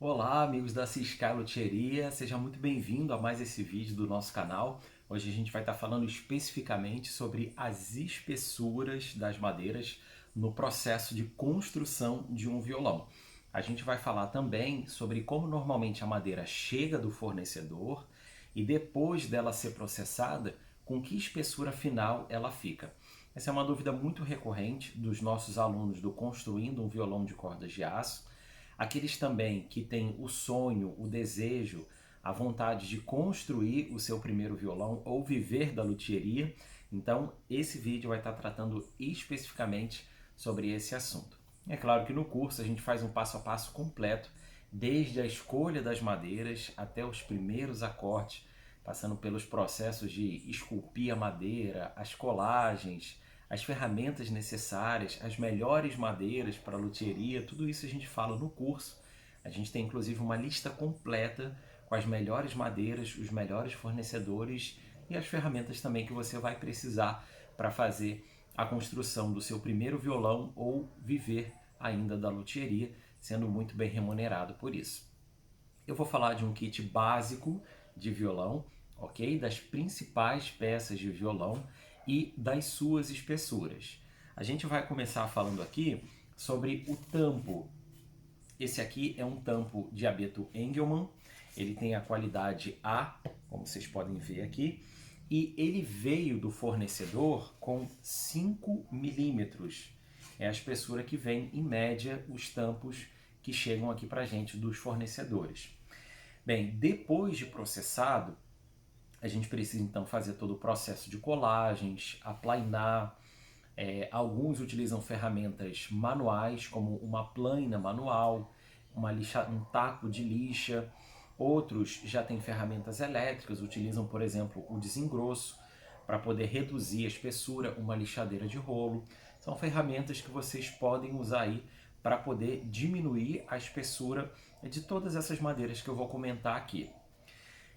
Olá, amigos da Ciscar Loteria, seja muito bem-vindo a mais esse vídeo do nosso canal. Hoje a gente vai estar falando especificamente sobre as espessuras das madeiras no processo de construção de um violão. A gente vai falar também sobre como normalmente a madeira chega do fornecedor e depois dela ser processada, com que espessura final ela fica. Essa é uma dúvida muito recorrente dos nossos alunos do Construindo um Violão de Cordas de Aço. Aqueles também que têm o sonho, o desejo, a vontade de construir o seu primeiro violão ou viver da luthieria. Então, esse vídeo vai estar tratando especificamente sobre esse assunto. É claro que no curso a gente faz um passo a passo completo, desde a escolha das madeiras até os primeiros acordes, passando pelos processos de esculpir a madeira, as colagens, as ferramentas necessárias, as melhores madeiras para a luthieria, tudo isso a gente fala no curso. A gente tem inclusive uma lista completa com as melhores madeiras, os melhores fornecedores e as ferramentas também que você vai precisar para fazer a construção do seu primeiro violão ou viver ainda da luthieria, sendo muito bem remunerado por isso. Eu vou falar de um kit básico de violão, ok? Das principais peças de violão e das suas espessuras. A gente vai começar falando aqui sobre o tampo. Esse aqui é um tampo de abeto Engelmann, ele tem a qualidade A, como vocês podem ver aqui, e ele veio do fornecedor com 5 milímetros. É a espessura que vem, em média, os tampos que chegam aqui para a gente dos fornecedores. Bem, depois de processado, a gente precisa então fazer todo o processo de colagens, aplainar. Alguns utilizam ferramentas manuais, como uma plaina manual, um taco de lixa. Outros já têm ferramentas elétricas, utilizam, por exemplo, o desengrosso para poder reduzir a espessura, uma lixadeira de rolo. São ferramentas que vocês podem usar aí para poder diminuir a espessura de todas essas madeiras que eu vou comentar aqui.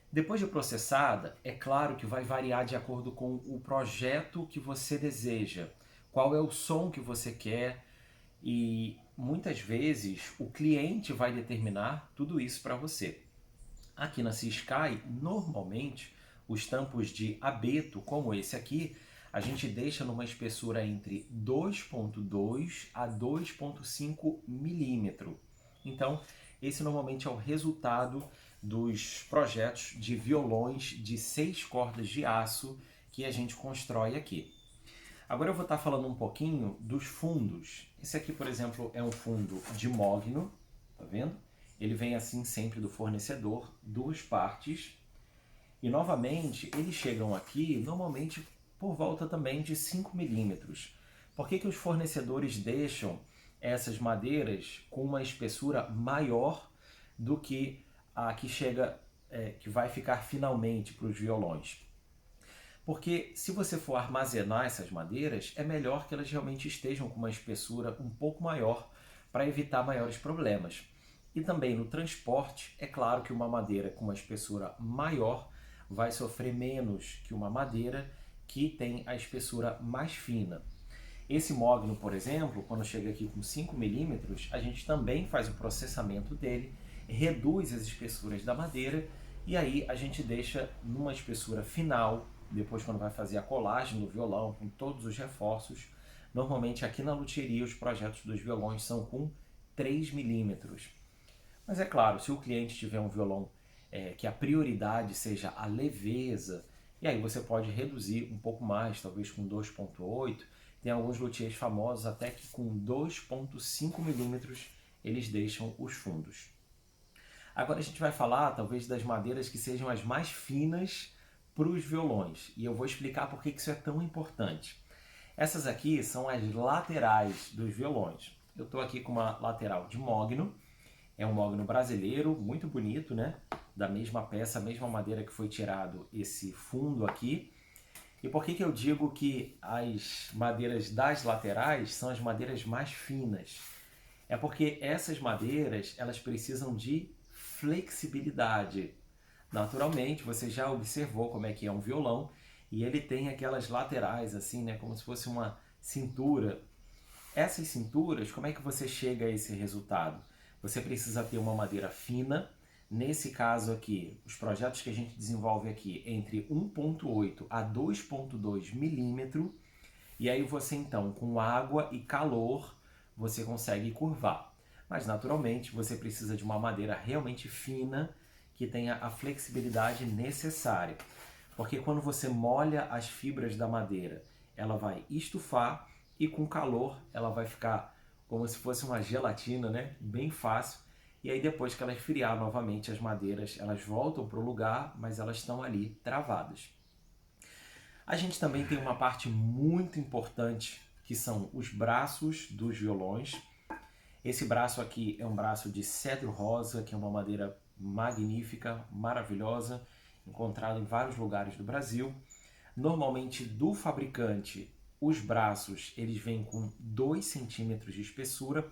Depois de processada, é claro que vai variar de acordo com o projeto que você deseja, qual é o som que você quer, e muitas vezes o cliente vai determinar tudo isso para você. Aqui na Ciskai, normalmente, os tampos de abeto, como esse aqui, a gente deixa numa espessura entre 2,2 a 2,5 milímetro. Então, esse normalmente é o resultado dos projetos de violões de 6 cordas de aço que a gente constrói aqui. Agora eu vou estar falando um pouquinho dos fundos. Esse aqui, por exemplo, é um fundo de mogno, tá vendo? Ele vem assim sempre do fornecedor, duas partes. E novamente, eles chegam aqui normalmente por volta também de 5 milímetros. Por que os fornecedores deixam essas madeiras com uma espessura maior do que a que chega, que vai ficar finalmente para os violões? Porque se você for armazenar essas madeiras, é melhor que elas realmente estejam com uma espessura um pouco maior para evitar maiores problemas. E também no transporte, é claro que uma madeira com uma espessura maior vai sofrer menos que uma madeira que tem a espessura mais fina. Esse mogno, por exemplo, quando chega aqui com 5 milímetros, a gente também faz o processamento dele, reduz as espessuras da madeira e aí a gente deixa numa espessura final, depois quando vai fazer a colagem do violão, com todos os reforços. Normalmente aqui na luthieria os projetos dos violões são com 3 milímetros. Mas é claro, se o cliente tiver um violão que a prioridade seja a leveza, e aí você pode reduzir um pouco mais, talvez com 2,8. Tem alguns luthiers famosos até que com 2,5 milímetros eles deixam os fundos. Agora a gente vai falar talvez das madeiras que sejam as mais finas para os violões, e eu vou explicar por que isso é tão importante. Essas aqui são as laterais dos violões. Eu estou aqui com uma lateral de mogno, é um mogno brasileiro, muito bonito, né? Da mesma peça, a mesma madeira que foi tirado esse fundo aqui. E por que eu digo que as madeiras das laterais são as madeiras mais finas? É porque essas madeiras, elas precisam de flexibilidade. Naturalmente, você já observou como é que é um violão e ele tem aquelas laterais assim, né, como se fosse uma cintura. Essas cinturas, como é que você chega a esse resultado? Você precisa ter uma madeira fina. Nesse caso aqui, os projetos que a gente desenvolve aqui entre 1,8 a 2,2 milímetro. E aí você então, com água e calor, você consegue curvar. Mas naturalmente você precisa de uma madeira realmente fina, que tenha a flexibilidade necessária. Porque quando você molha as fibras da madeira, ela vai estufar e com calor ela vai ficar como se fosse uma gelatina, né? Bem fácil. E aí depois que ela esfriar novamente, as madeiras elas voltam para o lugar, mas elas estão ali travadas. A gente também tem uma parte muito importante que são os braços dos violões. Esse braço aqui é um braço de cedro rosa, que é uma madeira magnífica, maravilhosa, encontrada em vários lugares do Brasil. Normalmente do fabricante, os braços eles vêm com 2 centímetros de espessura,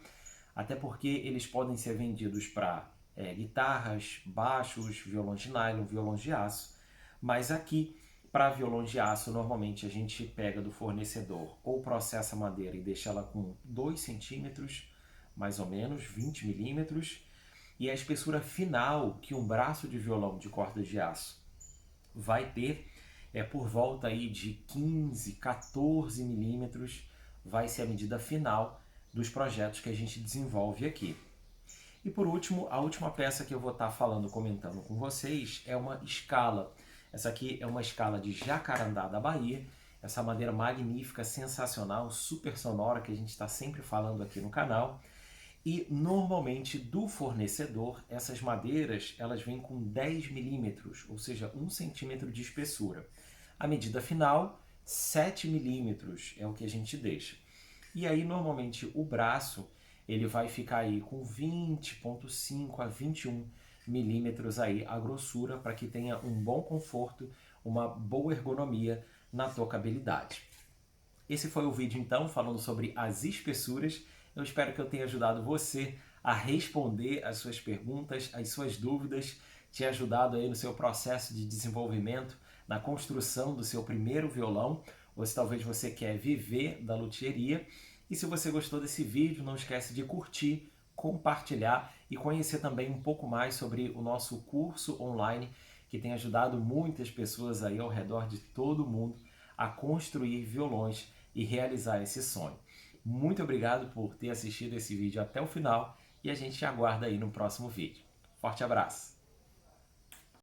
até porque eles podem ser vendidos para guitarras, baixos, violões de nylon, violões de aço. Mas aqui, para violões de aço, normalmente a gente pega do fornecedor ou processa a madeira e deixa ela com 2 centímetros, mais ou menos, 20 milímetros. E a espessura final que um braço de violão de cordas de aço vai ter é por volta aí de 15, 14 milímetros, vai ser a medida final dos projetos que a gente desenvolve aqui. E por último, a última peça que eu vou estar falando, comentando com vocês é uma escala. Essa aqui é uma escala de Jacarandá da Bahia, essa madeira magnífica, sensacional, super sonora que a gente está sempre falando aqui no canal. E normalmente do fornecedor, essas madeiras elas vêm com 10 milímetros, ou seja, 1 centímetro de espessura. A medida final, 7 milímetros é o que a gente deixa. E aí normalmente o braço ele vai ficar aí com 20,5 a 21 milímetros aí a grossura para que tenha um bom conforto, uma boa ergonomia na tocabilidade. Esse foi o vídeo então falando sobre as espessuras. Eu espero que eu tenha ajudado você a responder as suas perguntas, as suas dúvidas, te ajudado aí no seu processo de desenvolvimento, na construção do seu primeiro violão, ou se talvez você quer viver da luthieria. E se você gostou desse vídeo, não esquece de curtir, compartilhar e conhecer também um pouco mais sobre o nosso curso online, que tem ajudado muitas pessoas aí ao redor de todo o mundo a construir violões e realizar esse sonho. Muito obrigado por ter assistido esse vídeo até o final e a gente te aguarda aí no próximo vídeo. Forte abraço!